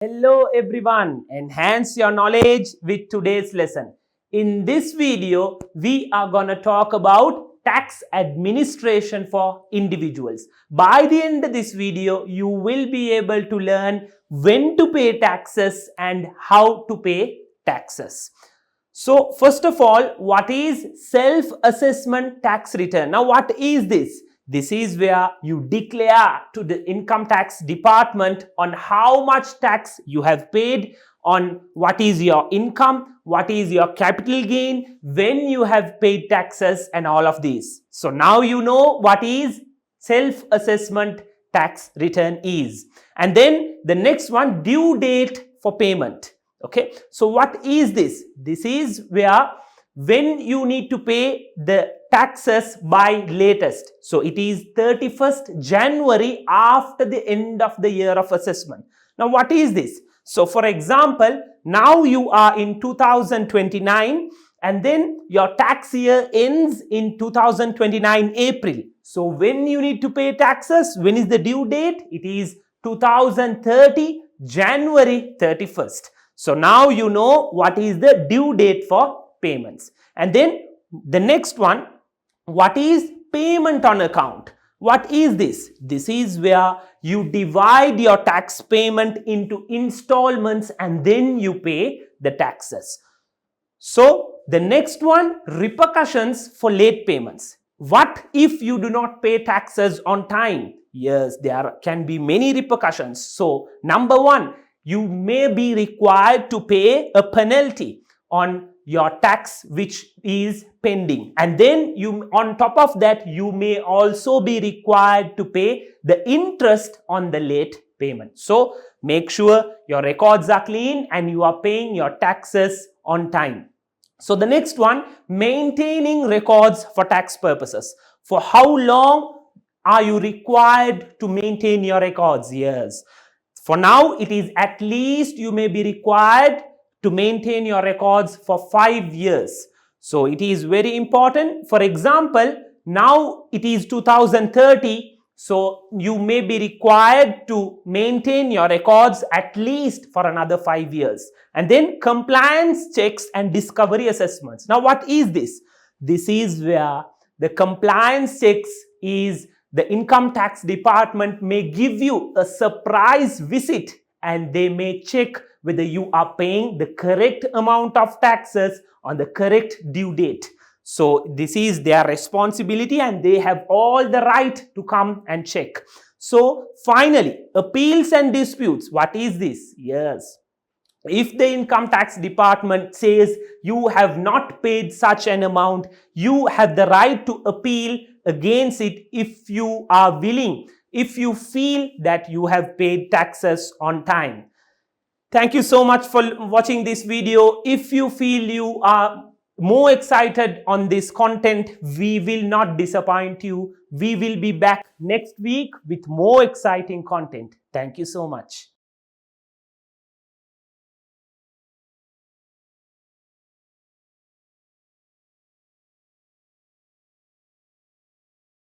Hello everyone, enhance your knowledge with today's lesson. In this video, we are going to talk about tax administration for individuals. By the end of this video, you will be able to learn when to pay taxes and how to pay taxes. So first of all, what is self-assessment tax return? Now what is this? This is where you declare to the income tax department on how much tax you have paid, on what is your income, what is your capital gain, when you have paid taxes and all of these. So now you know what is self-assessment tax return is. And then the next one, due date for payment. Okay, so what is this? This is where when you need to pay the taxes by latest. So it is 31st January after the end of the year of assessment. Now what is this? So for example, now you are in 2029 and then your tax year ends in 2029 April. So when you need to pay taxes, when is the due date? It is 2030 January 31st. So now you know what is the due date for payments. And then the next one, what is payment on account? What is this? This is where you divide your tax payment into installments and then you pay the taxes. So the next one, repercussions for late payments. What if you do not pay taxes on time? Yes, there can be many repercussions. So number one, you may be required to pay a penalty on your tax which is pending, and then on top of that you may also be required to pay the interest on the late payment. So make sure your records are clean and you are paying your taxes on time. So the next one, maintaining records for tax purposes. For how long are you required to maintain your records? Yes, for now it is at least you may be required to maintain your records for 5 years. So it is very important. For example, now it is 2030. So you may be required to maintain your records at least for another 5 years. And then compliance checks and discovery assessments. Now what is this? This is where the compliance checks is the income tax department may give you a surprise visit and they may check whether you are paying the correct amount of taxes on the correct due date. So this is their responsibility and they have all the right to come and check. So finally, appeals and disputes. What is this? Yes, if the income tax department says you have not paid such an amount, you have the right to appeal against it if you are willing, if you feel that you have paid taxes on time. Thank you so much for watching this video. If you feel you are more excited on this content, we will not disappoint you. We will be back next week with more exciting content. Thank you so much.